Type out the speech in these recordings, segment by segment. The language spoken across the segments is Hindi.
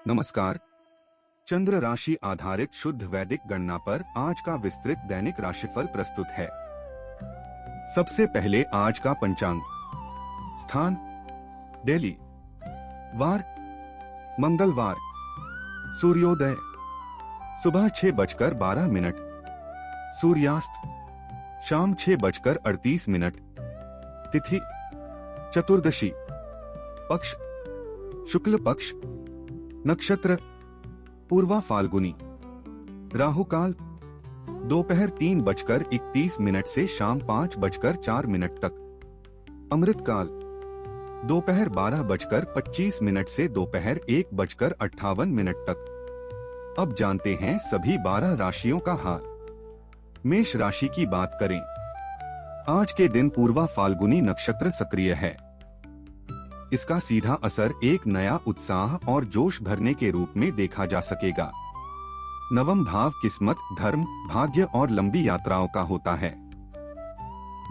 नमस्कार। चंद्र राशि आधारित शुद्ध वैदिक गणना पर आज का विस्तृत दैनिक राशिफल प्रस्तुत है। सबसे पहले आज का पंचांग। स्थान दिल्ली। वार मंगलवार। सूर्योदय सुबह 6:12। सूर्यास्त शाम 6:38। तिथि चतुर्दशी। पक्ष शुक्ल पक्ष। नक्षत्र पूर्वा फाल्गुनी। राहु काल दोपहर 3:31 से शाम 5:04 तक। अमृत काल दोपहर 12:25 से दोपहर 1:58 तक। अब जानते हैं सभी 12 राशियों का हाल। मेष राशि की बात करें। आज के दिन पूर्वा फाल्गुनी नक्षत्र सक्रिय है। इसका सीधा असर एक नया उत्साह और जोश भरने के रूप में देखा जा सकेगा। नवम भाव किस्मत, धर्म, भाग्य और लंबी यात्राओं का होता है।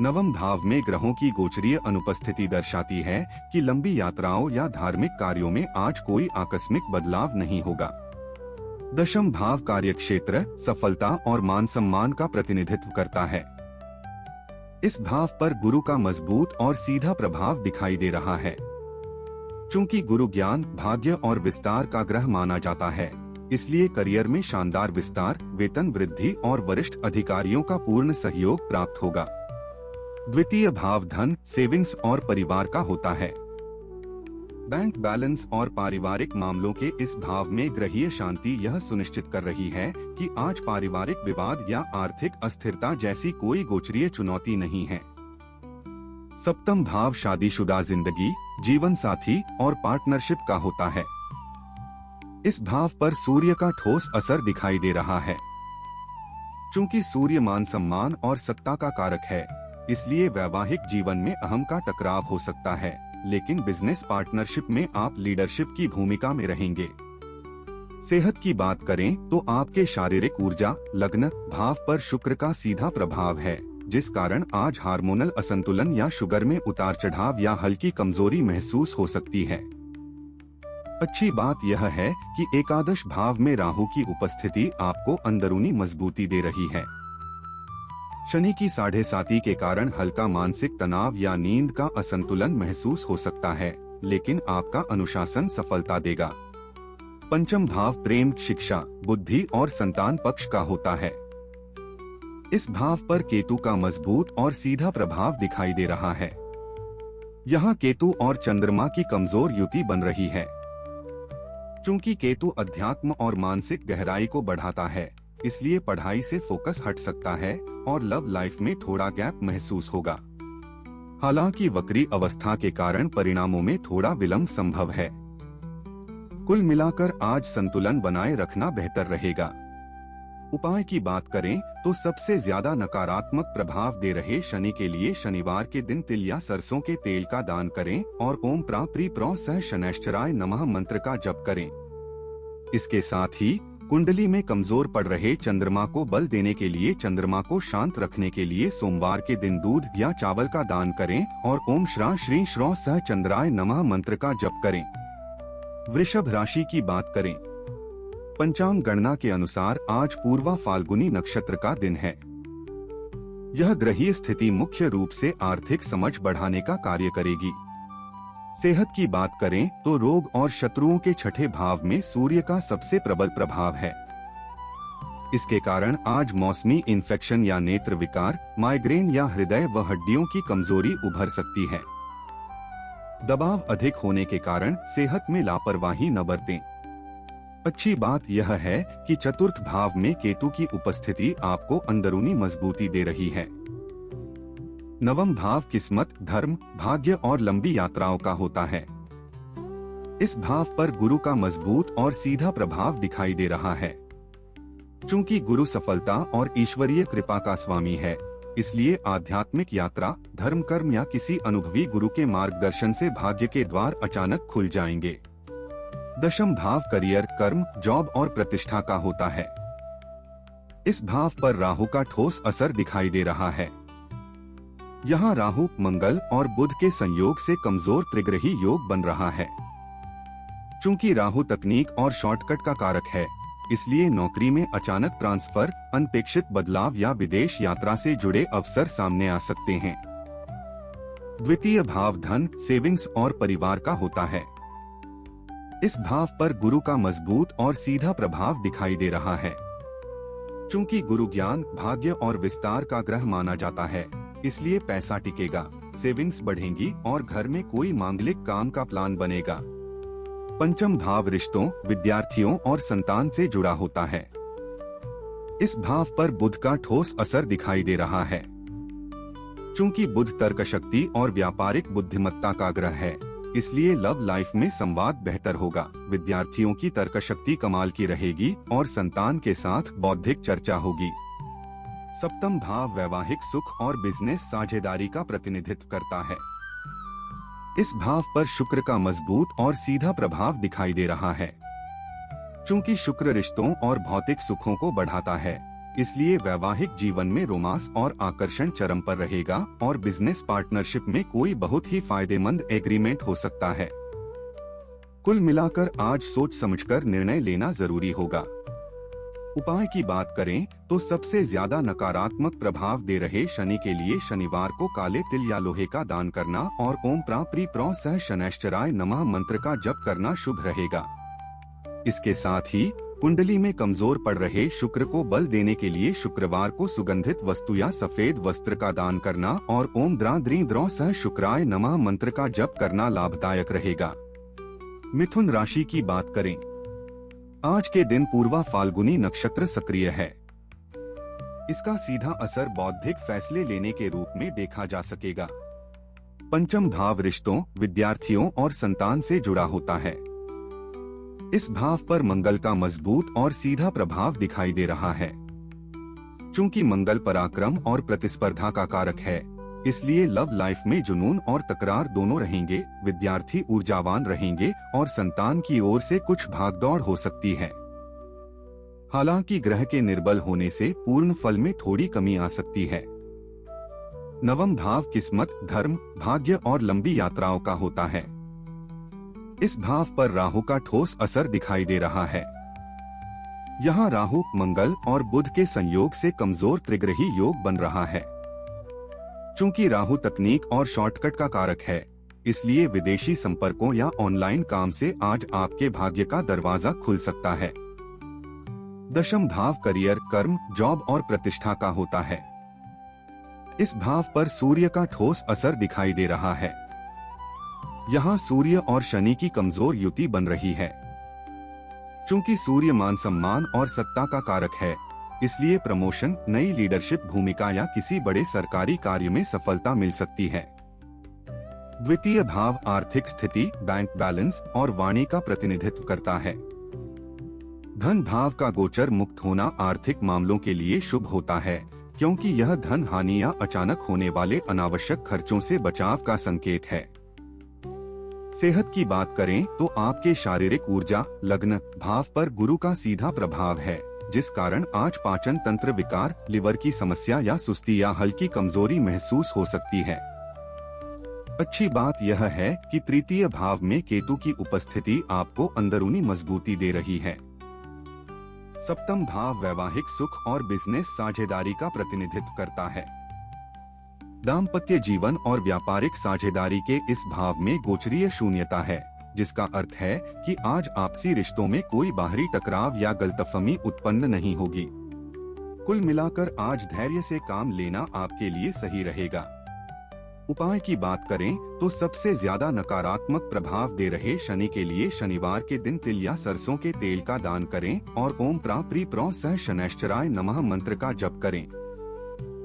नवम भाव में ग्रहों की गोचरीय अनुपस्थिति दर्शाती है कि लंबी यात्राओं या धार्मिक कार्यों में आज कोई आकस्मिक बदलाव नहीं होगा। दशम भाव कार्यक्षेत्र, सफलता और मान सम्मान का प्रतिनिधित्व करता है। इस भाव पर गुरु का मजबूत और सीधा प्रभाव दिखाई दे रहा है। चूंकि गुरु ज्ञान, भाग्य और विस्तार का ग्रह माना जाता है, इसलिए करियर में शानदार विस्तार, वेतन वृद्धि और वरिष्ठ अधिकारियों का पूर्ण सहयोग प्राप्त होगा। द्वितीय भाव धन, सेविंग्स और परिवार का होता है। बैंक बैलेंस और पारिवारिक मामलों के इस भाव में ग्रहीय शांति यह सुनिश्चित कर रही है कि आज पारिवारिक विवाद या आर्थिक अस्थिरता जैसी कोई गोचरीय चुनौती नहीं है। सप्तम भाव शादीशुदा जिंदगी, जीवन साथी और पार्टनरशिप का होता है। इस भाव पर सूर्य का ठोस असर दिखाई दे रहा है। चूंकि सूर्य मान सम्मान और सत्ता का कारक है, इसलिए वैवाहिक जीवन में अहम का टकराव हो सकता है, लेकिन बिजनेस पार्टनरशिप में आप लीडरशिप की भूमिका में रहेंगे। सेहत की बात करें तो आपके शारीरिक ऊर्जा, लग्न भाव पर शुक्र का सीधा प्रभाव है, जिस कारण आज हार्मोनल असंतुलन या शुगर में उतार चढ़ाव या हल्की कमजोरी महसूस हो सकती है। अच्छी बात यह है कि एकादश भाव में राहु की उपस्थिति आपको अंदरूनी मजबूती दे रही है। शनि की 7.5 के कारण हल्का मानसिक तनाव या नींद का असंतुलन महसूस हो सकता है, लेकिन आपका अनुशासन सफलता देगा। पंचम भाव प्रेम, शिक्षा, बुद्धि और संतान पक्ष का होता है। इस भाव पर केतु का मजबूत और सीधा प्रभाव दिखाई दे रहा है। यहाँ केतु और चंद्रमा की कमजोर युति बन रही है। चूंकि केतु अध्यात्म और मानसिक गहराई को बढ़ाता है, इसलिए पढ़ाई से फोकस हट सकता है और लव लाइफ में थोड़ा गैप महसूस होगा। हालांकि वक्री अवस्था के कारण परिणामों में थोड़ा विलंब संभव है। कुल मिलाकर आज संतुलन बनाए रखना बेहतर रहेगा। उपाय की बात करें तो सबसे ज्यादा नकारात्मक प्रभाव दे रहे शनि के लिए शनिवार के दिन तिल या सरसों के तेल का दान करें और ओम प्राप्री प्रो सह शनैश्चराय नमः मंत्र का जप करें। इसके साथ ही कुंडली में कमजोर पड़ रहे चंद्रमा को बल देने के लिए चंद्रमा को शांत रखने के लिए सोमवार के दिन दूध या चावल का दान करें और ओम श्रा श्री श्रो सह चंद्राय नमः मंत्र का जप करें। वृषभ राशि की बात करें। पंचांग गणना के अनुसार आज पूर्वा फाल्गुनी नक्षत्र का दिन है। यह ग्रहीय स्थिति मुख्य रूप से आर्थिक समझ बढ़ाने का कार्य करेगी। सेहत की बात करें तो रोग और शत्रुओं के छठे भाव में सूर्य का सबसे प्रबल प्रभाव है। इसके कारण आज मौसमी इन्फेक्शन या नेत्र विकार, माइग्रेन या हृदय व हड्डियों की कमजोरी उभर सकती है। दबाव अधिक होने के कारण सेहत में लापरवाही न बरतें। अच्छी बात यह है कि चतुर्थ भाव में केतु की उपस्थिति आपको अंदरूनी मजबूती दे रही है। नवम भाव किस्मत, धर्म, भाग्य और लंबी यात्राओं का होता है। इस भाव पर गुरु का मजबूत और सीधा प्रभाव दिखाई दे रहा है। चूंकि गुरु सफलता और ईश्वरीय कृपा का स्वामी है, इसलिए आध्यात्मिक यात्रा, धर्म कर्म या किसी अनुभवी गुरु के मार्गदर्शन से भाग्य के द्वार अचानक खुल जाएंगे। दशम भाव करियर, कर्म, जॉब और प्रतिष्ठा का होता है। इस भाव पर राहु का ठोस असर दिखाई दे रहा है। यहाँ राहु, मंगल और बुध के संयोग से कमजोर त्रिग्रही योग बन रहा है। चूंकि राहु तकनीक और शॉर्टकट का कारक है, इसलिए नौकरी में अचानक ट्रांसफर, अनपेक्षित बदलाव या विदेश यात्रा से जुड़े अवसर सामने आ सकते हैं। द्वितीय भाव धन, सेविंग्स और परिवार का होता है। इस भाव पर गुरु का मजबूत और सीधा प्रभाव दिखाई दे रहा है। चूंकि गुरु ज्ञान, भाग्य और विस्तार का ग्रह माना जाता है, इसलिए पैसा टिकेगा, सेविंग्स बढ़ेंगी और घर में कोई मांगलिक काम का प्लान बनेगा। पंचम भाव रिश्तों, विद्यार्थियों और संतान से जुड़ा होता है। इस भाव पर बुध का ठोस असर दिखाई दे रहा है। चूंकि बुध तर्क शक्ति और व्यापारिक बुद्धिमत्ता का ग्रह है, इसलिए लव लाइफ में संवाद बेहतर होगा। विद्यार्थियों की तर्क शक्ति कमाल की रहेगी और संतान के साथ बौद्धिक चर्चा होगी। सप्तम भाव वैवाहिक सुख और बिजनेस साझेदारी का प्रतिनिधित्व करता है। इस भाव पर शुक्र का मजबूत और सीधा प्रभाव दिखाई दे रहा है। चूंकि शुक्र रिश्तों और भौतिक सुखों को बढ़ाता है, इसलिए वैवाहिक जीवन में रोमांस और आकर्षण चरम पर रहेगा और बिजनेस पार्टनरशिप में कोई बहुत ही फायदेमंद एग्रीमेंट हो सकता है। कुल मिलाकर आज सोच समझकर निर्णय लेना जरूरी होगा। उपाय की बात करें तो सबसे ज्यादा नकारात्मक प्रभाव दे रहे शनि के लिए शनिवार को काले तिल या लोहे का दान करना और ओम प्रा प्री प्रो सह शनैश्चराय नमः मंत्र का जप करना शुभ रहेगा। इसके साथ ही कुंडली में कमजोर पड़ रहे शुक्र को बल देने के लिए शुक्रवार को सुगंधित वस्तु या सफेद वस्त्र का दान करना और ओम द्रा द्री द्रौ सह शुक्राय नमः मंत्र का जप करना लाभदायक रहेगा। मिथुन राशि की बात करें, आज के दिन पूर्वा फाल्गुनी नक्षत्र सक्रिय है। इसका सीधा असर बौद्धिक फैसले लेने के रूप में देखा जा सकेगा। पंचम भाव रिश्तों, विद्यार्थियों और संतान से जुड़ा होता है। इस भाव पर मंगल का मजबूत और सीधा प्रभाव दिखाई दे रहा है। चूंकि मंगल पराक्रम और प्रतिस्पर्धा का कारक है, इसलिए लव लाइफ में जुनून और तकरार दोनों रहेंगे। विद्यार्थी ऊर्जावान रहेंगे और संतान की ओर से कुछ भागदौड़ हो सकती है। हालांकि ग्रह के निर्बल होने से पूर्ण फल में थोड़ी कमी आ सकती है। नवम भाव किस्मत, धर्म, भाग्य और लंबी यात्राओं का होता है। इस भाव पर राहु का ठोस असर दिखाई दे रहा है। यहाँ राहु, मंगल और बुध के संयोग से कमजोर त्रिग्रही योग बन रहा है। चूंकि राहु तकनीक और शॉर्टकट का कारक है, इसलिए विदेशी संपर्कों या ऑनलाइन काम से आज आपके भाग्य का दरवाजा खुल सकता है। दशम भाव करियर, कर्म, जॉब और प्रतिष्ठा का होता है। इस भाव पर सूर्य का ठोस असर दिखाई दे रहा है। यहाँ सूर्य और शनि की कमजोर युति बन रही है। चूंकि सूर्य मान सम्मान और सत्ता का कारक है, इसलिए प्रमोशन, नई लीडरशिप भूमिका या किसी बड़े सरकारी कार्य में सफलता मिल सकती है। द्वितीय भाव आर्थिक स्थिति, बैंक बैलेंस और वाणी का प्रतिनिधित्व करता है। धन भाव का गोचर मुक्त होना आर्थिक मामलों के लिए शुभ होता है, क्योंकि यह धन हानि या अचानक होने वाले अनावश्यक खर्चों से बचाव का संकेत है। सेहत की बात करें तो आपके शारीरिक ऊर्जा, लग्न भाव पर गुरु का सीधा प्रभाव है, जिस कारण आज पाचन तंत्र विकार, लिवर की समस्या या सुस्ती या हल्की कमजोरी महसूस हो सकती है। अच्छी बात यह है कि तृतीय भाव में केतु की उपस्थिति आपको अंदरूनी मजबूती दे रही है। सप्तम भाव वैवाहिक सुख और बिजनेस साझेदारी का प्रतिनिधित्व करता है। दाम्पत्य जीवन और व्यापारिक साझेदारी के इस भाव में गोचरीय शून्यता है, जिसका अर्थ है कि आज आपसी रिश्तों में कोई बाहरी टकराव या गलतफहमी उत्पन्न नहीं होगी। कुल मिलाकर आज धैर्य से काम लेना आपके लिए सही रहेगा। उपाय की बात करें तो सबसे ज्यादा नकारात्मक प्रभाव दे रहे शनि के लिए शनिवार के दिन तिल या सरसों के तेल का दान करें और ओम प्रा प्री प्रो सह शनैश्चराय नमः मंत्र का जप करें।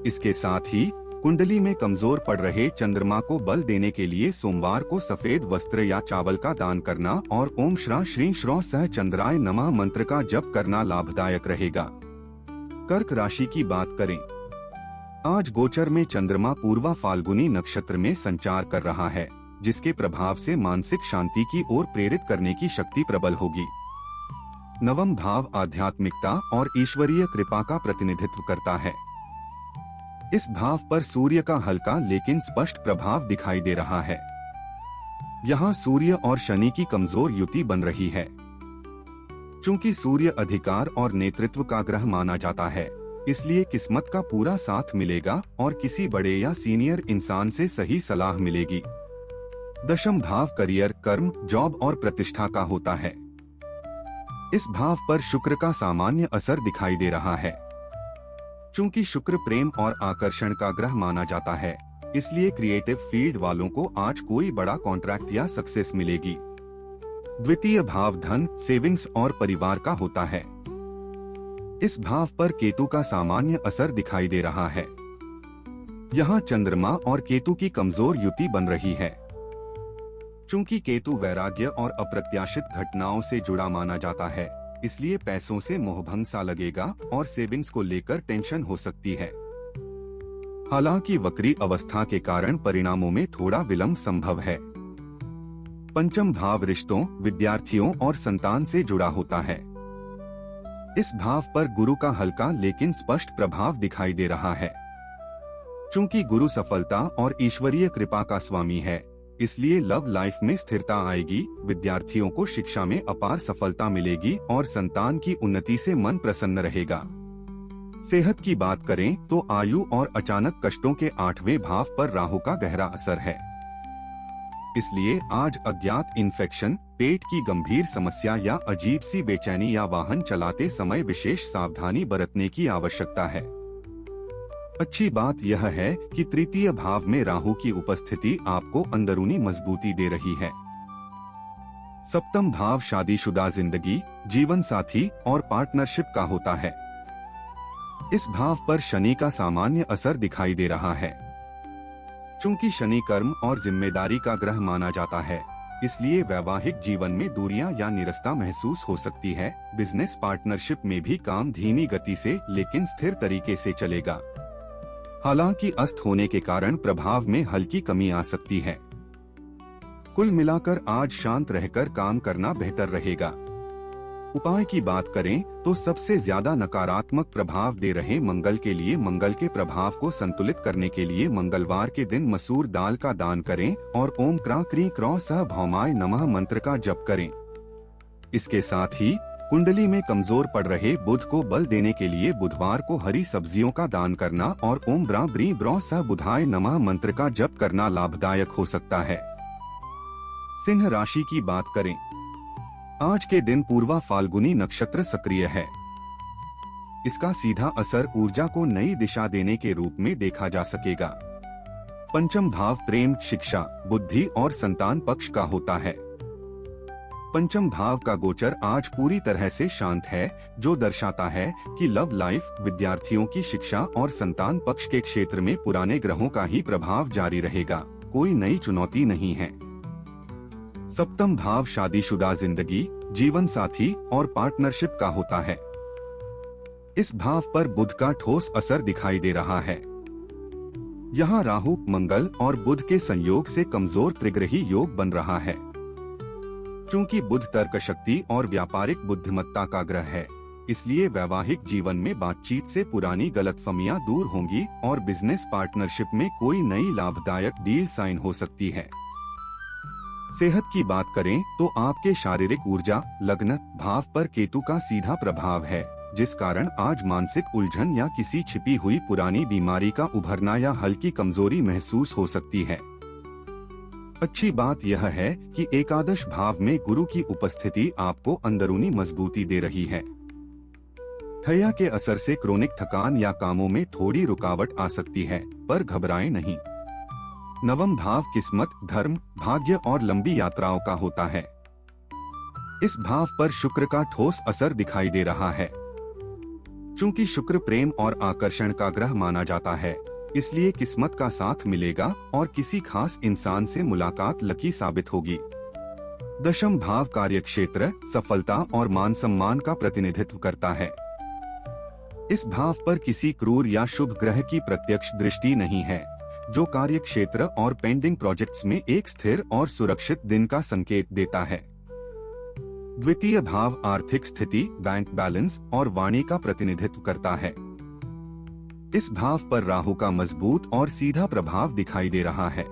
इसके साथ ही कुंडली में कमजोर पड़ रहे चंद्रमा को बल देने के लिए सोमवार को सफेद वस्त्र या चावल का दान करना और ओम श्रा श्री श्रो सह चंद्राय नमः मंत्र का जप करना लाभदायक रहेगा। कर्क राशि की बात करें, आज गोचर में चंद्रमा पूर्वा फाल्गुनी नक्षत्र में संचार कर रहा है, जिसके प्रभाव से मानसिक शांति की ओर प्रेरित करने की शक्ति प्रबल होगी। नवम भाव आध्यात्मिकता और ईश्वरीय कृपा का प्रतिनिधित्व करता है। इस भाव पर सूर्य का हल्का लेकिन स्पष्ट प्रभाव दिखाई दे रहा है। यहाँ सूर्य और शनि की कमजोर युति बन रही है। चूंकि सूर्य अधिकार और नेतृत्व का ग्रह माना जाता है, इसलिए किस्मत का पूरा साथ मिलेगा और किसी बड़े या सीनियर इंसान से सही सलाह मिलेगी। दशम भाव करियर, कर्म, जॉब और प्रतिष्ठा का होता है। इस भाव पर शुक्र का सामान्य असर दिखाई दे रहा है। चूंकि शुक्र प्रेम और आकर्षण का ग्रह माना जाता है, इसलिए क्रिएटिव फील्ड वालों को आज कोई बड़ा कॉन्ट्रैक्ट या सक्सेस मिलेगी। द्वितीय भाव धन, सेविंग्स और परिवार का होता है। इस भाव पर केतु का सामान्य असर दिखाई दे रहा है। यहाँ चंद्रमा और केतु की कमजोर युति बन रही है। चूंकि केतु वैराग्य और अप्रत्याशित घटनाओं से जुड़ा माना जाता है, इसलिए पैसों से मोहभंग सा लगेगा और सेविंग्स को लेकर टेंशन हो सकती है। हालांकि वक्री अवस्था के कारण परिणामों में थोड़ा विलंब संभव है। पंचम भाव रिश्तों, विद्यार्थियों और संतान से जुड़ा होता है। इस भाव पर गुरु का हल्का लेकिन स्पष्ट प्रभाव दिखाई दे रहा है। चूंकि गुरु सफलता और ईश्वरीय कृपा का स्वामी है, इसलिए लव लाइफ में स्थिरता आएगी, विद्यार्थियों को शिक्षा में अपार सफलता मिलेगी और संतान की उन्नति से मन प्रसन्न रहेगा। सेहत की बात करें तो आयु और अचानक कष्टों के 8वें भाव पर राहु का गहरा असर है। इसलिए आज अज्ञात इन्फेक्शन, पेट की गंभीर समस्या या अजीब सी बेचैनी या वाहन चलाते समय विशेष सावधानी बरतने की आवश्यकता है। अच्छी बात यह है कि तृतीय भाव में राहु की उपस्थिति आपको अंदरूनी मजबूती दे रही है। सप्तम भाव शादीशुदा जिंदगी, जीवन साथी और पार्टनरशिप का होता है। इस भाव पर शनि का सामान्य असर दिखाई दे रहा है। चूंकि शनि कर्म और जिम्मेदारी का ग्रह माना जाता है, इसलिए वैवाहिक जीवन में दूरियां या निरस्ता महसूस हो सकती है। बिजनेस पार्टनरशिप में भी काम धीमी गति से लेकिन स्थिर तरीके से चलेगा। हालांकि अस्त होने के कारण प्रभाव में हल्की कमी आ सकती है। कुल मिलाकर आज शांत रहकर काम करना बेहतर रहेगा। उपाय की बात करें तो सबसे ज्यादा नकारात्मक प्रभाव दे रहे मंगल के लिए मंगल के प्रभाव को संतुलित करने के लिए मंगलवार के दिन मसूर दाल का दान करें और ओम क्रा क्री क्रौ सह भौमाय नमः मंत्र का जप करें। इसके साथ ही कुंडली में कमजोर पड़ रहे बुध को बल देने के लिए बुधवार को हरी सब्जियों का दान करना और ओम ब्रा ब्री ब्रौ सह बुधाय नमः मंत्र का जप करना लाभदायक हो सकता है। सिंह राशि की बात करें, आज के दिन पूर्वा फाल्गुनी नक्षत्र सक्रिय है। इसका सीधा असर ऊर्जा को नई दिशा देने के रूप में देखा जा सकेगा। पंचम भाव प्रेम, शिक्षा, बुद्धि और संतान पक्ष का होता है। पंचम भाव का गोचर आज पूरी तरह से शांत है, जो दर्शाता है कि लव लाइफ, विद्यार्थियों की शिक्षा और संतान पक्ष के क्षेत्र में पुराने ग्रहों का ही प्रभाव जारी रहेगा। कोई नई चुनौती नहीं है। सप्तम भाव शादीशुदा जिंदगी, जीवन साथी और पार्टनरशिप का होता है। इस भाव पर बुध का ठोस असर दिखाई दे रहा है। यहाँ राहु, मंगल और बुध के संयोग से कमजोर त्रिग्रही योग बन रहा है। चूंकि बुध तर्क शक्ति और व्यापारिक बुद्धिमत्ता का ग्रह है, इसलिए वैवाहिक जीवन में बातचीत से पुरानी गलतफहमियां दूर होंगी और बिजनेस पार्टनरशिप में कोई नई लाभदायक डील साइन हो सकती है। सेहत की बात करें तो आपके शारीरिक ऊर्जा, लग्न भाव पर केतु का सीधा प्रभाव है, जिस कारण आज मानसिक उलझन या किसी छिपी हुई पुरानी बीमारी का उभरना या हल्की कमजोरी महसूस हो सकती है। अच्छी बात यह है कि एकादश भाव में गुरु की उपस्थिति आपको अंदरूनी मजबूती दे रही है। ठैया के असर से क्रोनिक थकान या कामों में थोड़ी रुकावट आ सकती है, पर घबराएं नहीं। नवम भाव किस्मत, धर्म, भाग्य और लंबी यात्राओं का होता है। इस भाव पर शुक्र का ठोस असर दिखाई दे रहा है। चूंकि शुक्र प्रेम और आकर्षण का ग्रह माना जाता है, इसलिए किस्मत का साथ मिलेगा और किसी खास इंसान से मुलाकात लकी साबित होगी। दशम भाव कार्यक्षेत्र, सफलता और मान सम्मान का प्रतिनिधित्व करता है। इस भाव पर किसी क्रूर या शुभ ग्रह की प्रत्यक्ष दृष्टि नहीं है, जो कार्यक्षेत्र और पेंडिंग प्रोजेक्ट्स में एक स्थिर और सुरक्षित दिन का संकेत देता है। द्वितीय भाव आर्थिक स्थिति, बैंक बैलेंस और वाणी का प्रतिनिधित्व करता है। इस भाव पर राहु का मजबूत और सीधा प्रभाव दिखाई दे रहा है।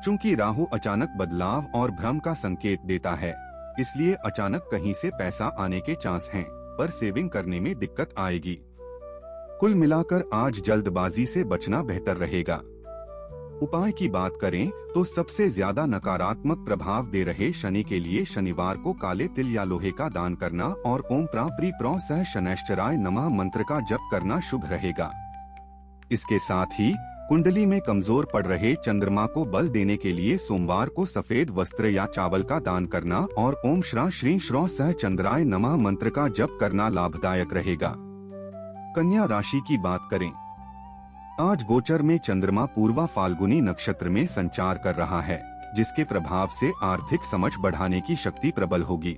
चूंकि राहु अचानक बदलाव और भ्रम का संकेत देता है, इसलिए अचानक कहीं से पैसा आने के चांस हैं, पर सेविंग करने में दिक्कत आएगी। कुल मिलाकर आज जल्दबाजी से बचना बेहतर रहेगा। उपाय की बात करें तो सबसे ज्यादा नकारात्मक प्रभाव दे रहे शनि के लिए शनिवार को काले तिल या लोहे का दान करना और ओम प्राप्री प्रो सह शनैश्चराय नमः मंत्र का जप करना शुभ रहेगा। इसके साथ ही कुंडली में कमजोर पड़ रहे चंद्रमा को बल देने के लिए सोमवार को सफेद वस्त्र या चावल का दान करना और ओम श्रा श्री श्रो सह चंद्राय नमः मंत्र का जप करना लाभदायक रहेगा। कन्या राशि की बात करें, आज गोचर में चंद्रमा पूर्वा फाल्गुनी नक्षत्र में संचार कर रहा है, जिसके प्रभाव से आर्थिक समझ बढ़ाने की शक्ति प्रबल होगी।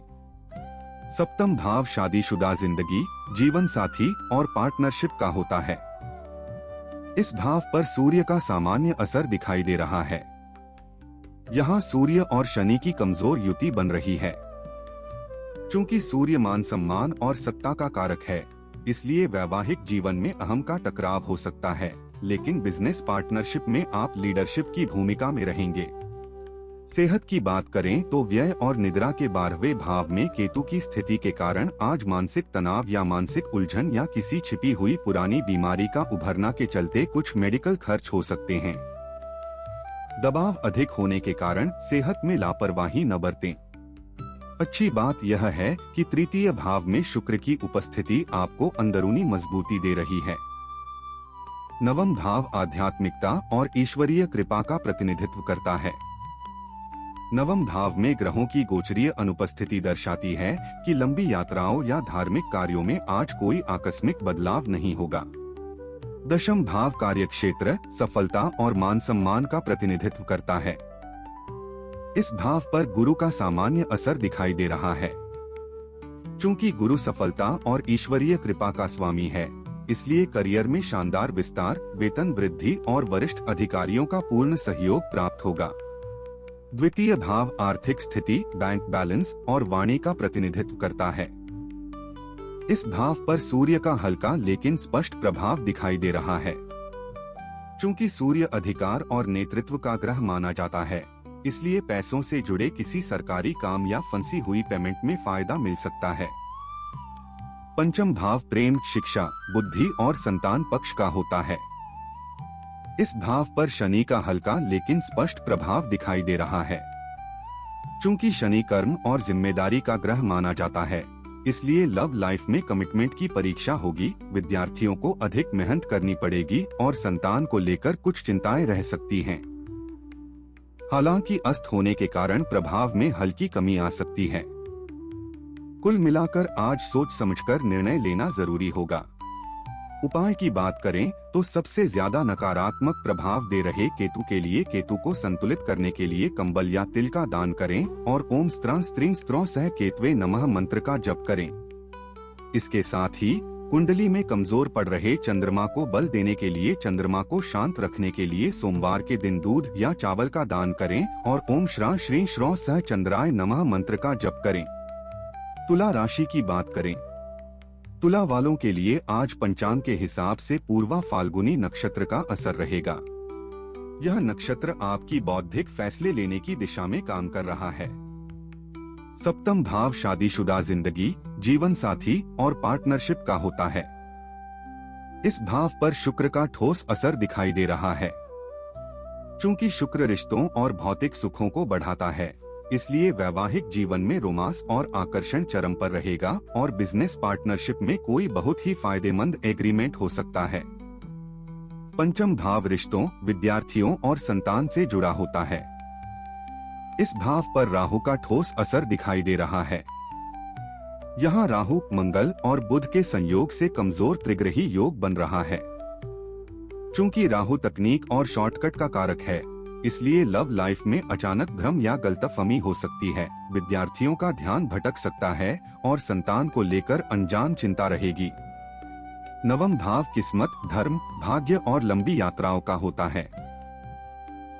सप्तम भाव शादीशुदा जिंदगी, जीवन साथी और पार्टनरशिप का होता है। इस भाव पर सूर्य का सामान्य असर दिखाई दे रहा है। यहाँ सूर्य और शनि की कमजोर युति बन रही है। चूंकि सूर्य मान सम्मान और सत्ता का कारक है, इसलिए वैवाहिक जीवन में अहम का टकराव हो सकता है, लेकिन बिजनेस पार्टनरशिप में आप लीडरशिप की भूमिका में रहेंगे। सेहत की बात करें तो व्यय और निद्रा के 12वें भाव में केतु की स्थिति के कारण आज मानसिक तनाव या मानसिक उलझन या किसी छिपी हुई पुरानी बीमारी का उभरना के चलते कुछ मेडिकल खर्च हो सकते हैं। दबाव अधिक होने के कारण सेहत में लापरवाही न बरतें। अच्छी बात यह है कि तृतीय भाव में शुक्र की उपस्थिति आपको अंदरूनी मजबूती दे रही है। नवम भाव आध्यात्मिकता और ईश्वरीय कृपा का प्रतिनिधित्व करता है। नवम भाव में ग्रहों की गोचरीय अनुपस्थिति दर्शाती है कि लंबी यात्राओं या धार्मिक कार्यों में आज कोई आकस्मिक बदलाव नहीं होगा। दशम भाव कार्यक्षेत्र, सफलता और मान सम्मान का प्रतिनिधित्व करता है। इस भाव पर गुरु का सामान्य असर दिखाई दे रहा है। चूंकि गुरु सफलता और ईश्वरीय कृपा का स्वामी है, इसलिए करियर में शानदार विस्तार, वेतन वृद्धि और वरिष्ठ अधिकारियों का पूर्ण सहयोग प्राप्त होगा। द्वितीय भाव आर्थिक स्थिति, बैंक बैलेंस और वाणी का प्रतिनिधित्व करता है। इस भाव पर सूर्य का हल्का लेकिन स्पष्ट प्रभाव दिखाई दे रहा है। चूंकि सूर्य अधिकार और नेतृत्व का ग्रह माना जाता है, इसलिए पैसों से जुड़े किसी सरकारी काम या फंसी हुई पेमेंट में फायदा मिल सकता है। पंचम भाव प्रेम, शिक्षा, बुद्धि और संतान पक्ष का होता है। इस भाव पर शनि का हल्का लेकिन स्पष्ट प्रभाव दिखाई दे रहा है। चूंकि शनि कर्म और जिम्मेदारी का ग्रह माना जाता है, इसलिए लव लाइफ में कमिटमेंट की परीक्षा होगी। विद्यार्थियों को अधिक मेहनत करनी पड़ेगी और संतान को लेकर कुछ चिंताएं रह सकती हैं। हालांकि अस्त होने के कारण प्रभाव में हल्की कमी आ सकती है। कुल मिलाकर आज सोच समझकर निर्णय लेना जरूरी होगा। उपाय की बात करें तो सबसे ज्यादा नकारात्मक प्रभाव दे रहे केतु के लिए केतु को संतुलित करने के लिए कंबल या तिल का दान करें और ओम स्त्रां स्त्रीं स्त्रो सह केतवे नमः मंत्र का जप करें। इसके साथ ही कुंडली में कमजोर पड़ रहे चंद्रमा को बल देने के लिए चंद्रमा को शांत रखने के लिए सोमवार के दिन दूध या चावल का दान करें और ओम श्रा श्री श्रो सह चंद्राय नमः मंत्र का जप करें। तुला राशि की बात करें, तुला वालों के लिए आज पंचांग के हिसाब से पूर्वा फाल्गुनी नक्षत्र का असर रहेगा। यह नक्षत्र आपकी बौद्धिक फैसले लेने की दिशा में काम कर रहा है। सप्तम भाव शादीशुदा जिंदगी, जीवन साथी और पार्टनरशिप का होता है। इस भाव पर शुक्र का ठोस असर दिखाई दे रहा है। चूंकि शुक्र रिश्तों और भौतिक सुखों को बढ़ाता है, इसलिए वैवाहिक जीवन में रोमांस और आकर्षण चरम पर रहेगा और बिजनेस पार्टनरशिप में कोई बहुत ही फायदेमंद एग्रीमेंट हो सकता है। पंचम भाव रिश्तों, विद्यार्थियों और संतान से जुड़ा होता है। इस भाव पर राहु का ठोस असर दिखाई दे रहा है। यहाँ राहु, मंगल और बुध के संयोग से कमजोर त्रिग्रही योग बन रहा है। चूंकि राहु तकनीक और शॉर्टकट का कारक है, इसलिए लव लाइफ में अचानक भ्रम या गलतफहमी हो सकती है। विद्यार्थियों का ध्यान भटक सकता है और संतान को लेकर अनजान चिंता रहेगी। नवम भाव किस्मत, धर्म, भाग्य और लंबी यात्राओं का होता है।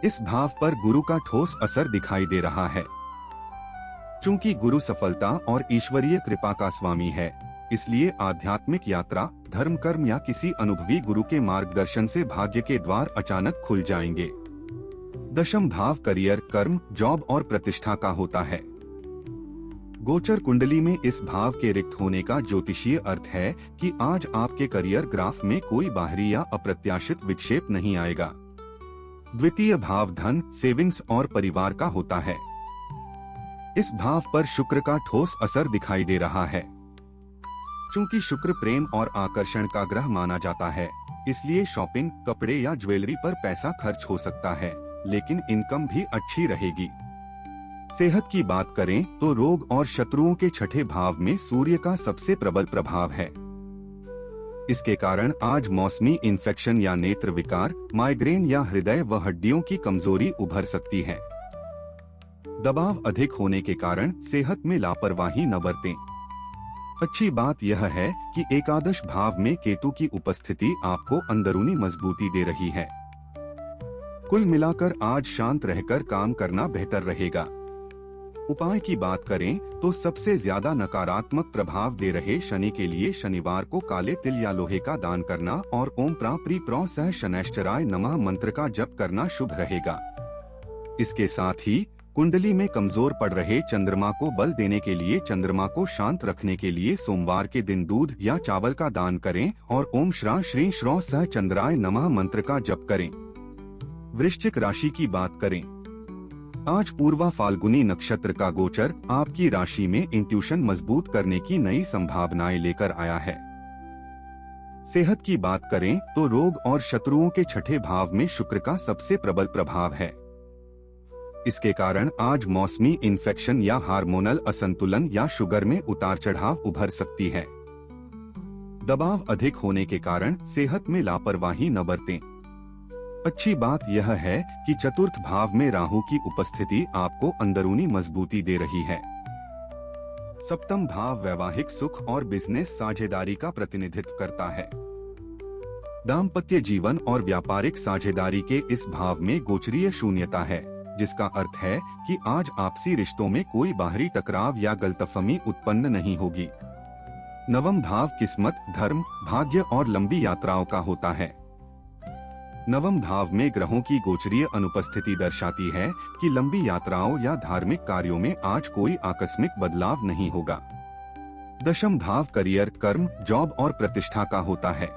इस भाव पर गुरु का ठोस असर दिखाई दे रहा है। चूंकि गुरु सफलता और ईश्वरीय कृपा का स्वामी है, इसलिए आध्यात्मिक यात्रा, धर्म कर्म या किसी अनुभवी गुरु के मार्गदर्शन से भाग्य के द्वार अचानक खुल जाएंगे। दशम भाव करियर, कर्म, जॉब और प्रतिष्ठा का होता है। गोचर कुंडली में इस भाव के रिक्त होने का ज्योतिषीय अर्थ है कि आज आपके करियर ग्राफ में कोई बाहरी या अप्रत्याशित विक्षेप नहीं आएगा। द्वितीय भाव धन, सेविंग्स और परिवार का होता है। इस भाव पर शुक्र का ठोस असर दिखाई दे रहा है। चूंकि शुक्र प्रेम और आकर्षण का ग्रह माना जाता है, इसलिए शॉपिंग, कपड़े या ज्वेलरी पर पैसा खर्च हो सकता है, लेकिन इनकम भी अच्छी रहेगी। सेहत की बात करें तो रोग और शत्रुओं के छठे भाव में सूर्य का सबसे प्रबल प्रभाव है। इसके कारण आज मौसमी इन्फेक्शन या नेत्र विकार, माइग्रेन या हृदय व हड्डियों की कमजोरी उभर सकती है। दबाव अधिक होने के कारण सेहत में लापरवाही न बरतें। अच्छी बात यह है कि एकादश भाव में केतु की उपस्थिति आपको अंदरूनी मजबूती दे रही है। कुल मिलाकर आज शांत रहकर काम करना बेहतर रहेगा। उपाय की बात करें तो सबसे ज्यादा नकारात्मक प्रभाव दे रहे शनि के लिए शनिवार को काले तिल या लोहे का दान करना और ओम प्राप्री प्रो सह शनैश्चराय नमः मंत्र का जप करना शुभ रहेगा। इसके साथ ही कुंडली में कमजोर पड़ रहे चंद्रमा को बल देने के लिए चंद्रमा को शांत रखने के लिए सोमवार के दिन दूध या चावल का दान करें और ओम श्रा श्री श्रो सह चंद्राय नमः मंत्र का जप करें। वृश्चिक राशि की बात करें, आज पूर्वा फाल्गुनी नक्षत्र का गोचर आपकी राशि में इंट्यूशन मजबूत करने की नई संभावनाएं लेकर आया है। सेहत की बात करें तो रोग और शत्रुओं के छठे भाव में शुक्र का सबसे प्रबल प्रभाव है। इसके कारण आज मौसमी इन्फेक्शन या हार्मोनल असंतुलन या शुगर में उतार चढ़ाव उभर सकती है। दबाव अधिक होने के कारण सेहत में लापरवाही न बरतें। अच्छी बात यह है कि चतुर्थ भाव में राहु की उपस्थिति आपको अंदरूनी मजबूती दे रही है। सप्तम भाव वैवाहिक सुख और बिजनेस साझेदारी का प्रतिनिधित्व करता है। दाम्पत्य जीवन और व्यापारिक साझेदारी के इस भाव में गोचरीय शून्यता है, जिसका अर्थ है कि आज आपसी रिश्तों में कोई बाहरी टकराव या गलतफहमी उत्पन्न नहीं होगी। नवम भाव किस्मत, धर्म, भाग्य और लंबी यात्राओं का होता है। नवम भाव में ग्रहों की गोचरीय अनुपस्थिति दर्शाती है कि लंबी यात्राओं या धार्मिक कार्यों में आज कोई आकस्मिक बदलाव नहीं होगा। दशम भाव करियर, कर्म, जॉब और प्रतिष्ठा का होता है।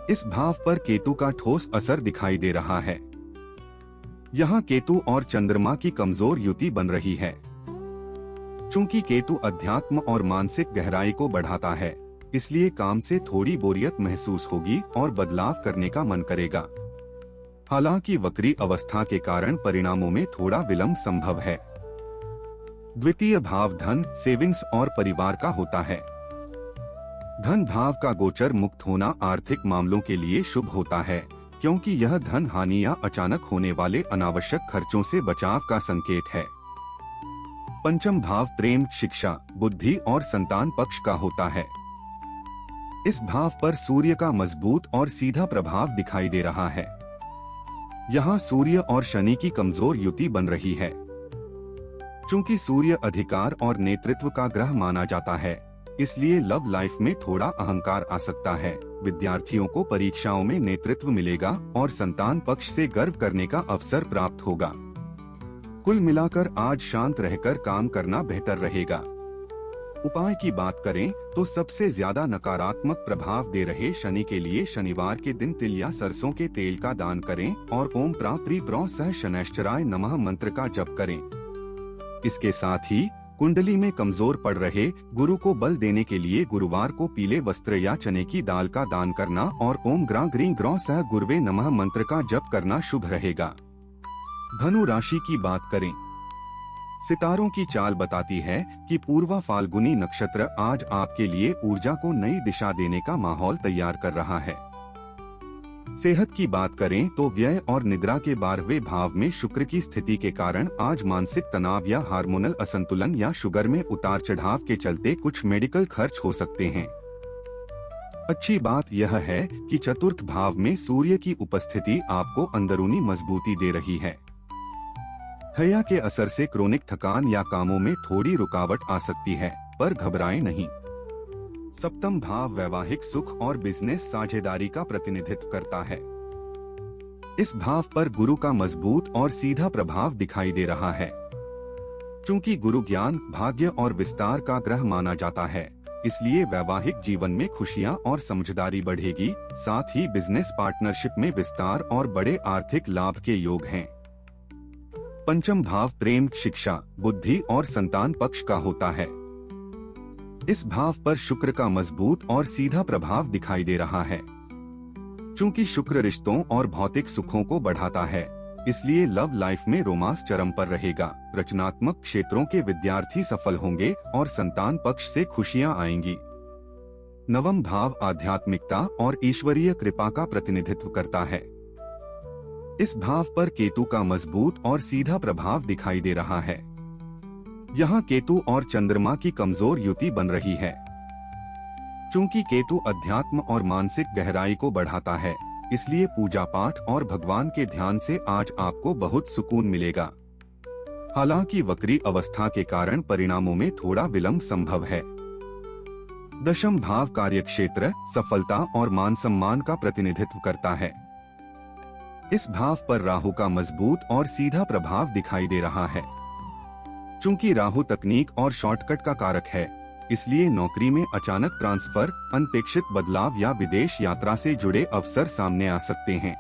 इस भाव पर केतु का ठोस असर दिखाई दे रहा है। यहाँ केतु और चंद्रमा की कमजोर युति बन रही है। चूंकि केतु अध्यात्म और मानसिक गहराई को बढ़ाता है, इसलिए काम से थोड़ी बोरियत महसूस होगी और बदलाव करने का मन करेगा। हालांकि वक्री अवस्था के कारण परिणामों में थोड़ा विलंब संभव है। द्वितीय भाव धन, सेविंग्स और परिवार का होता है। धन भाव का गोचर मुक्त होना आर्थिक मामलों के लिए शुभ होता है, क्योंकि यह धन हानि या अचानक होने वाले अनावश्यक खर्चों से बचाव का संकेत है। पंचम भाव प्रेम, शिक्षा, बुद्धि और संतान पक्ष का होता है। इस भाव पर सूर्य का मजबूत और सीधा प्रभाव दिखाई दे रहा है। यहाँ सूर्य और शनि की कमजोर युति बन रही है। चूंकि सूर्य अधिकार और नेतृत्व का ग्रह माना जाता है, इसलिए लव लाइफ में थोड़ा अहंकार आ सकता है। विद्यार्थियों को परीक्षाओं में नेतृत्व मिलेगा और संतान पक्ष से गर्व करने का अवसर प्राप्त होगा। कुल मिलाकर आज शांत रहकर काम करना बेहतर रहेगा। उपाय की बात करें तो सबसे ज्यादा नकारात्मक प्रभाव दे रहे शनि के लिए शनिवार के दिन तिल या सरसों के तेल का दान करें और ओम प्राप्री प्रो सह शनैश्चराय नमः मंत्र का जप करें। इसके साथ ही कुंडली में कमजोर पड़ रहे गुरु को बल देने के लिए गुरुवार को पीले वस्त्र या चने की दाल का दान करना और ओम ग्रां ग्रीं ग्रौ सह गुरुवे नमः मंत्र का जप करना शुभ रहेगा। धनु राशि की बात करें, सितारों की चाल बताती है कि पूर्वा फाल्गुनी नक्षत्र आज आपके लिए ऊर्जा को नई दिशा देने का माहौल तैयार कर रहा है। सेहत की बात करें तो व्यय और निद्रा के 12वें भाव में शुक्र की स्थिति के कारण आज मानसिक तनाव या हार्मोनल असंतुलन या शुगर में उतार चढ़ाव के चलते कुछ मेडिकल खर्च हो सकते हैं। अच्छी बात यह है कि चतुर्थ भाव में सूर्य की उपस्थिति आपको अंदरूनी मजबूती दे रही है। हया के असर से क्रोनिक थकान या कामों में थोड़ी रुकावट आ सकती है, पर घबराएं नहीं। सप्तम भाव वैवाहिक सुख और बिजनेस साझेदारी का प्रतिनिधित्व करता है। इस भाव पर गुरु का मजबूत और सीधा प्रभाव दिखाई दे रहा है। चूंकि गुरु ज्ञान, भाग्य और विस्तार का ग्रह माना जाता है, इसलिए वैवाहिक जीवन में खुशियां और समझदारी बढ़ेगी। साथ ही बिजनेस पार्टनरशिप में विस्तार और बड़े आर्थिक लाभ के योग हैं। पंचम भाव प्रेम, शिक्षा, बुद्धि और संतान पक्ष का होता है। इस भाव पर शुक्र का मजबूत और सीधा प्रभाव दिखाई दे रहा है। चूंकि शुक्र रिश्तों और भौतिक सुखों को बढ़ाता है, इसलिए लव लाइफ में रोमांस चरम पर रहेगा। रचनात्मक क्षेत्रों के विद्यार्थी सफल होंगे और संतान पक्ष से खुशियां आएंगी। नवम भाव आध्यात्मिकता और ईश्वरीय कृपा का प्रतिनिधित्व करता है। इस भाव पर केतु का मजबूत और सीधा प्रभाव दिखाई दे रहा है। यहाँ केतु और चंद्रमा की कमजोर युति बन रही है। चूंकि केतु अध्यात्म और मानसिक गहराई को बढ़ाता है, इसलिए पूजा पाठ और भगवान के ध्यान से आज आपको बहुत सुकून मिलेगा। हालांकि वक्री अवस्था के कारण परिणामों में थोड़ा विलंब संभव है। दशम भाव कार्यक्षेत्र, सफलता और मान सम्मान का प्रतिनिधित्व करता है। इस भाव पर राहु का मजबूत और सीधा प्रभाव दिखाई दे रहा है। चूंकि राहु तकनीक और शॉर्टकट का कारक है, इसलिए नौकरी में अचानक ट्रांसफर, अनपेक्षित बदलाव या विदेश यात्रा से जुड़े अवसर सामने आ सकते हैं।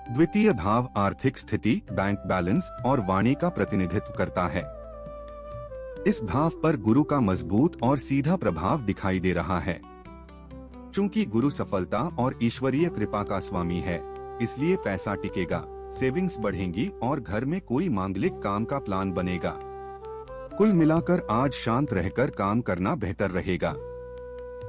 द्वितीय भाव आर्थिक स्थिति, बैंक बैलेंस और वाणी का प्रतिनिधित्व करता है। इस भाव पर गुरु का मजबूत और सीधा प्रभाव दिखाई दे रहा है। चूंकि गुरु सफलता और ईश्वरीय कृपा का स्वामी है, इसलिए पैसा टिकेगा, सेविंग्स बढ़ेंगी और घर में कोई मांगलिक काम का प्लान बनेगा। कुल मिलाकर आज शांत रहकर काम करना बेहतर रहेगा।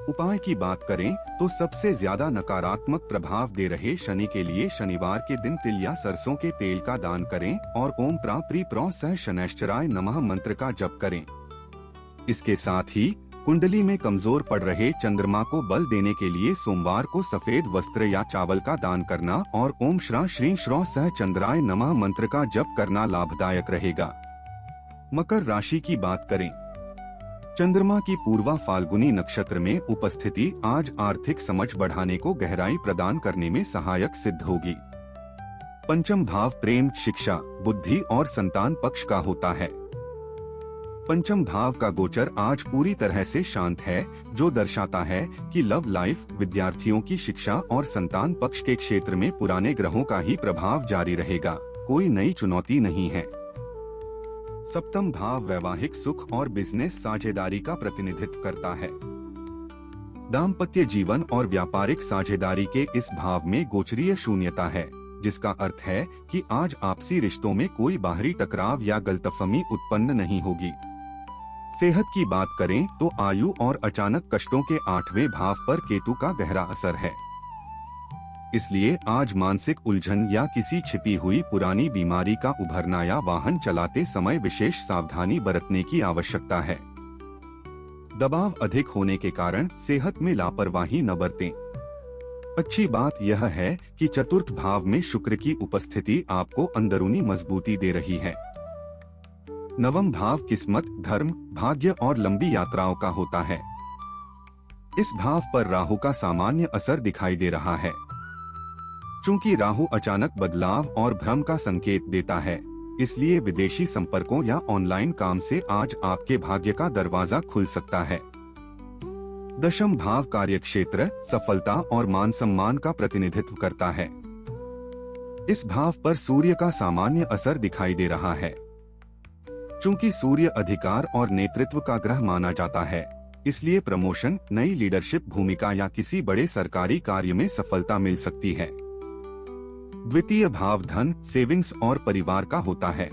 उपाय की बात करें तो सबसे ज्यादा नकारात्मक प्रभाव दे रहे शनि के लिए शनिवार के दिन तिल या सरसों के तेल का दान करें और ओम प्रा प्री प्रो सह शनैश्चराय नमः मंत्र का जप करें। इसके साथ ही कुंडली में कमजोर पड़ रहे चंद्रमा को बल देने के लिए सोमवार को सफेद वस्त्र या चावल का दान करना और ओम श्रा श्री श्रो सह चंद्राय नमः मंत्र का जप करना लाभदायक रहेगा। मकर राशि की बात करें, चंद्रमा की पूर्वा फाल्गुनी नक्षत्र में उपस्थिति आज आर्थिक समझ बढ़ाने को गहराई प्रदान करने में सहायक सिद्ध होगी। पंचम भाव प्रेम, शिक्षा, बुद्धि और संतान पक्ष का होता है। पंचम भाव का गोचर आज पूरी तरह से शांत है, जो दर्शाता है कि लव लाइफ, विद्यार्थियों की शिक्षा और संतान पक्ष के क्षेत्र में पुराने ग्रहों का ही प्रभाव जारी रहेगा। कोई नई चुनौती नहीं है। सप्तम भाव वैवाहिक सुख और बिजनेस साझेदारी का प्रतिनिधित्व करता है। दाम्पत्य जीवन और व्यापारिक साझेदारी के इस भाव में गोचरीय शून्यता है, जिसका अर्थ है कि आज आपसी रिश्तों में कोई बाहरी टकराव या गलतफहमी उत्पन्न नहीं होगी। सेहत की बात करें तो आयु और अचानक कष्टों के 8वें भाव पर केतु का गहरा असर है। इसलिए आज मानसिक उलझन या किसी छिपी हुई पुरानी बीमारी का उभरना या वाहन चलाते समय विशेष सावधानी बरतने की आवश्यकता है। दबाव अधिक होने के कारण सेहत में लापरवाही न बरतें। अच्छी बात यह है कि चतुर्थ भाव में शुक्र की उपस्थिति आपको अंदरूनी मजबूती दे रही है। नवम भाव किस्मत, धर्म, भाग्य और लंबी यात्राओं का होता है। इस भाव पर राहु का सामान्य असर दिखाई दे रहा है। चूंकि राहु अचानक बदलाव और भ्रम का संकेत देता है, इसलिए विदेशी संपर्कों या ऑनलाइन काम से आज आपके भाग्य का दरवाजा खुल सकता है। दशम भाव कार्यक्षेत्र, सफलता और मान सम्मान का प्रतिनिधित्व करता है। इस भाव पर सूर्य का सामान्य असर दिखाई दे रहा है। चूंकि सूर्य अधिकार और नेतृत्व का ग्रह माना जाता है, इसलिए प्रमोशन, नई लीडरशिप भूमिका या किसी बड़े सरकारी कार्य में सफलता मिल सकती है। द्वितीय भाव धन, सेविंग्स और परिवार का होता है।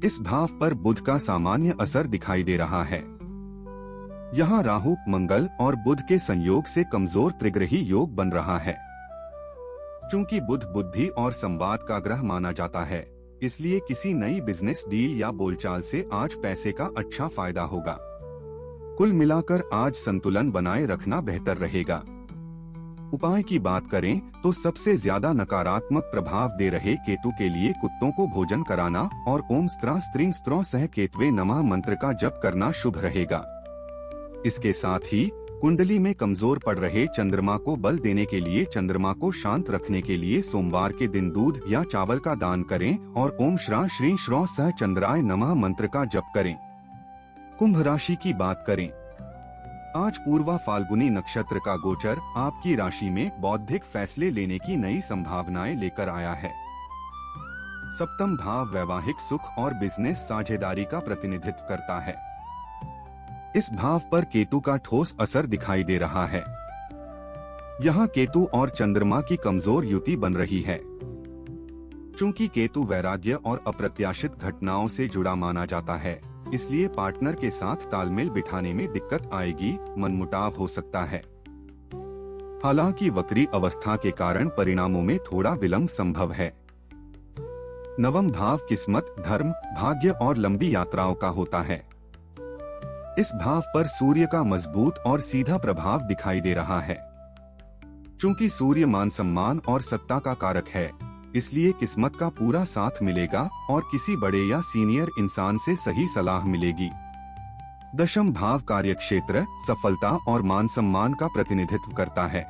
इस भाव पर बुध का सामान्य असर दिखाई दे रहा है। यहाँ राहु, मंगल और बुध के संयोग से कमजोर त्रिग्रही योग बन रहा है। चूंकि बुध बुद्धि और संवाद का ग्रह माना जाता है, इसलिए किसी नई बिजनेस डील या बोलचाल से आज पैसे का अच्छा फायदा होगा। कुल मिलाकर आज संतुलन बनाए रखना बेहतर रहेगा। उपाय की बात करें तो सबसे ज्यादा नकारात्मक प्रभाव दे रहे केतु के लिए कुत्तों को भोजन कराना और ओम स्त्रा स्त्रीं स्त्रो सह केतवे नमः मंत्र का जप करना शुभ रहेगा। इसके साथ ही कुंडली में कमजोर पड़ रहे चंद्रमा को बल देने के लिए, चंद्रमा को शांत रखने के लिए सोमवार के दिन दूध या चावल का दान करें और ओम श्रा श्री श्रौ सह चंद्राय नमः मंत्र का जप करें। कुंभ राशि की बात करें। आज पूर्वा फाल्गुनी नक्षत्र का गोचर आपकी राशि में बौद्धिक फैसले लेने की नई संभावनाएं लेकर आया है। सप्तम भाव वैवाहिक सुख और बिजनेस साझेदारी का प्रतिनिधित्व करता है। इस भाव पर केतु का ठोस असर दिखाई दे रहा है। यहाँ केतु और चंद्रमा की कमजोर युति बन रही है। चूंकि केतु वैराग्य और अप्रत्याशित घटनाओं से जुड़ा माना जाता है, इसलिए पार्टनर के साथ तालमेल बिठाने में दिक्कत आएगी, मनमुटाव हो सकता है। हालांकि वक्री अवस्था के कारण परिणामों में थोड़ा विलंब संभव है। नवम भाव किस्मत, धर्म, भाग्य और लंबी यात्राओं का होता है। इस भाव पर सूर्य का मजबूत और सीधा प्रभाव दिखाई दे रहा है। चूंकि सूर्य मान सम्मान और सत्ता का कारक है, इसलिए किस्मत का पूरा साथ मिलेगा और किसी बड़े या सीनियर इंसान से सही सलाह मिलेगी। दशम भाव कार्यक्षेत्र, सफलता और मान सम्मान का प्रतिनिधित्व करता है।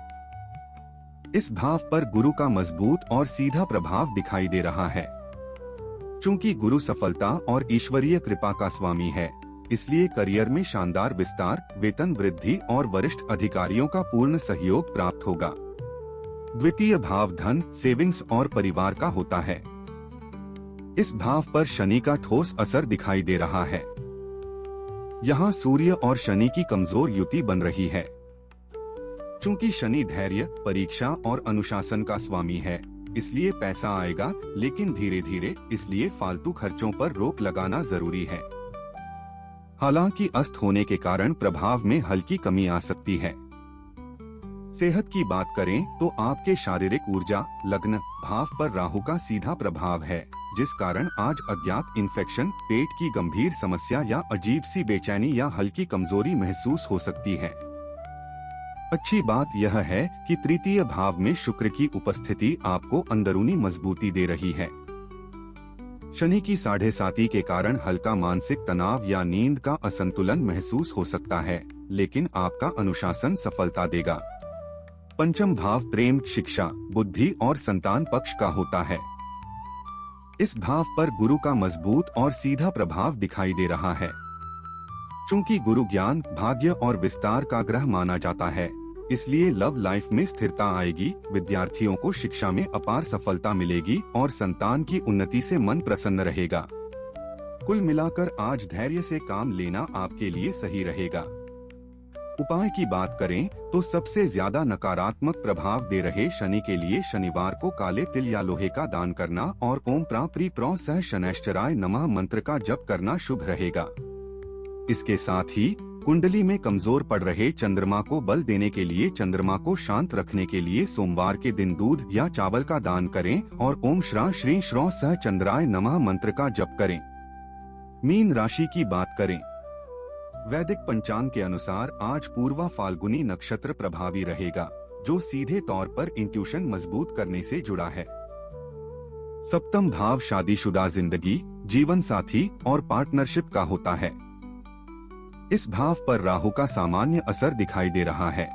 इस भाव पर गुरु का मजबूत और सीधा प्रभाव दिखाई दे रहा है। चूंकि गुरु सफलता और ईश्वरीय कृपा का स्वामी है, इसलिए करियर में शानदार विस्तार, वेतन वृद्धि और वरिष्ठ अधिकारियों का पूर्ण सहयोग प्राप्त होगा। द्वितीय भाव धन, सेविंग्स और परिवार का होता है। इस भाव पर शनि का ठोस असर दिखाई दे रहा है। यहाँ सूर्य और शनि की कमजोर युति बन रही है। चूंकि शनि धैर्य, परीक्षा और अनुशासन का स्वामी है, इसलिए पैसा आएगा, लेकिन धीरे धीरे, इसलिए फालतू खर्चों पर रोक लगाना जरूरी है। हालांकि अस्त होने के कारण प्रभाव में हल्की कमी आ सकती है। सेहत की बात करें तो आपके शारीरिक ऊर्जा, लग्न भाव पर राहु का सीधा प्रभाव है, जिस कारण आज अज्ञात इन्फेक्शन, पेट की गंभीर समस्या या अजीब सी बेचैनी या हल्की कमजोरी महसूस हो सकती है। अच्छी बात यह है कि तृतीय भाव में शुक्र की उपस्थिति आपको अंदरूनी मजबूती दे रही है। शनि की 7.5 के कारण हल्का मानसिक तनाव या नींद का असंतुलन महसूस हो सकता है, लेकिन आपका अनुशासन सफलता देगा। पंचम भाव प्रेम, शिक्षा, बुद्धि और संतान पक्ष का होता है। इस भाव पर गुरु का मजबूत और सीधा प्रभाव दिखाई दे रहा है। चूंकि गुरु ज्ञान, भाग्य और विस्तार का ग्रह माना जाता है, इसलिए लव लाइफ में स्थिरता आएगी, विद्यार्थियों को शिक्षा में अपार सफलता मिलेगी और संतान की उन्नति से मन प्रसन्न रहेगा। कुल मिलाकर आज धैर्य से काम लेना आपके लिए सही रहेगा। उपाय की बात करें तो सबसे ज्यादा नकारात्मक प्रभाव दे रहे शनि के लिए शनिवार को काले तिल या लोहे का दान करना और ओम प्रा प्री प्रो सह शनैश्चराय नमः मंत्र का जप करना शुभ रहेगा। इसके साथ ही कुंडली में कमजोर पड़ रहे चंद्रमा को बल देने के लिए, चंद्रमा को शांत रखने के लिए सोमवार के दिन दूध या चावल का दान करें और ओम श्रा श्री श्रौ सह चंद्राय नमः मंत्र का जप करें। मीन राशि की बात करें। वैदिक पंचांग के अनुसार आज पूर्वा फाल्गुनी नक्षत्र प्रभावी रहेगा, जो सीधे तौर पर इंट्यूशन मजबूत करने से जुड़ा है। सप्तम भाव शादीशुदा जिंदगी, जीवन साथी और पार्टनरशिप का होता है। इस भाव पर राहु का सामान्य असर दिखाई दे रहा है।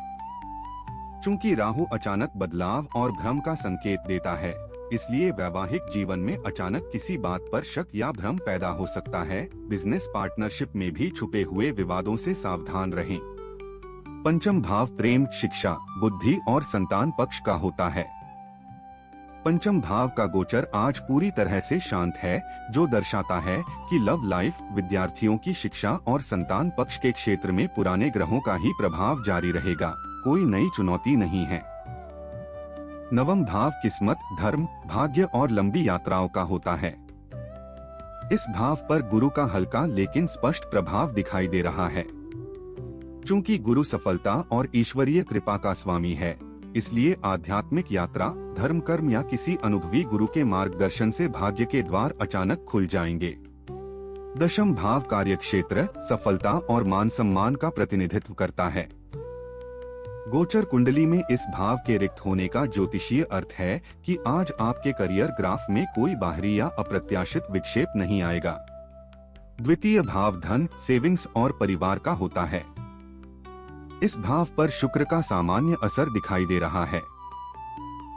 चूंकि राहु अचानक बदलाव और भ्रम का संकेत देता है, इसलिए वैवाहिक जीवन में अचानक किसी बात पर शक या भ्रम पैदा हो सकता है। बिजनेस पार्टनरशिप में भी छुपे हुए विवादों से सावधान रहें। पंचम भाव प्रेम, शिक्षा, बुद्धि और संतान पक्ष का होता है। पंचम भाव का गोचर आज पूरी तरह से शांत है, जो दर्शाता है कि लव लाइफ, विद्यार्थियों की शिक्षा और संतान पक्ष के क्षेत्र में पुराने ग्रहों का ही प्रभाव जारी रहेगा, कोई नई चुनौती नहीं है। नवम भाव किस्मत, धर्म, भाग्य और लंबी यात्राओं का होता है। इस भाव पर गुरु का हल्का लेकिन स्पष्ट प्रभाव दिखाई दे रहा है। चूंकि गुरु सफलता और ईश्वरीय कृपा का स्वामी है, इसलिए आध्यात्मिक यात्रा, धर्म कर्म या किसी अनुभवी गुरु के मार्गदर्शन से भाग्य के द्वार अचानक खुल जाएंगे। दशम भाव कार्यक्षेत्र, सफलता और मान सम्मान का प्रतिनिधित्व करता है। गोचर कुंडली में इस भाव के रिक्त होने का ज्योतिषीय अर्थ है कि आज आपके करियर ग्राफ में कोई बाहरी या अप्रत्याशित विक्षेप नहीं आएगा। द्वितीय भाव धन, सेविंग्स और परिवार का होता है। इस भाव पर शुक्र का सामान्य असर दिखाई दे रहा है।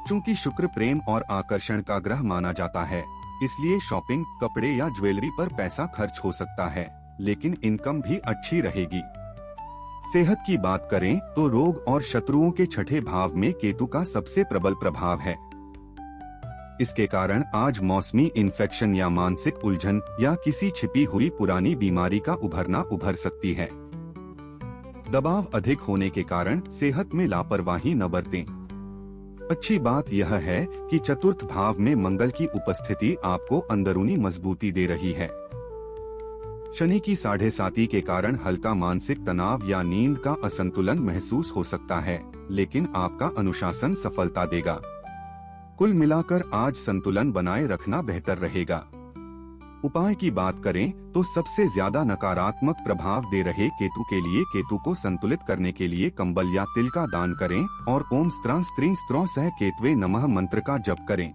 चूंकि शुक्र प्रेम और आकर्षण का ग्रह माना जाता है, इसलिए शॉपिंग, कपड़े या ज्वेलरी पर पैसा खर्च हो सकता है, लेकिन इनकम भी अच्छी रहेगी। सेहत की बात करें तो रोग और शत्रुओं के छठे भाव में केतु का सबसे प्रबल प्रभाव है। इसके कारण आज मौसमी इन्फेक्शन या मानसिक उलझन या किसी छिपी हुई पुरानी बीमारी का उभरना उभर सकती है। दबाव अधिक होने के कारण सेहत में लापरवाही न बरतें। अच्छी बात यह है कि चतुर्थ भाव में मंगल की उपस्थिति आपको अंदरूनी मजबूती दे रही है। शनि की 7.5 के कारण हल्का मानसिक तनाव या नींद का असंतुलन महसूस हो सकता है, लेकिन आपका अनुशासन सफलता देगा। कुल मिलाकर आज संतुलन बनाए रखना बेहतर रहेगा। उपाय की बात करें तो सबसे ज्यादा नकारात्मक प्रभाव दे रहे केतु के लिए केतु को संतुलित करने के लिए कंबल या तिल का दान करें और ओम स्त्रां स्त्रीं स्त्रों सह केतवे नमः मंत्र का जप करें।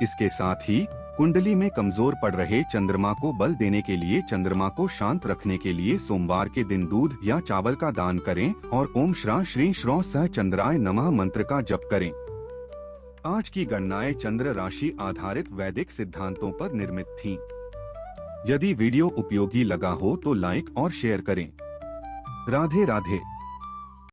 इसके साथ ही कुंडली में कमजोर पड़ रहे चंद्रमा को बल देने के लिए चंद्रमा को शांत रखने के लिए सोमवार के दिन दूध या चावल का दान करें और ओम श्रां श्रीं श्रों सह चंद्राय नमः मंत्र का जप करें। आज की गणनाएं चंद्र राशि आधारित वैदिक सिद्धांतों पर निर्मित थीं। यदि वीडियो उपयोगी लगा हो तो लाइक और शेयर करें। राधे राधे।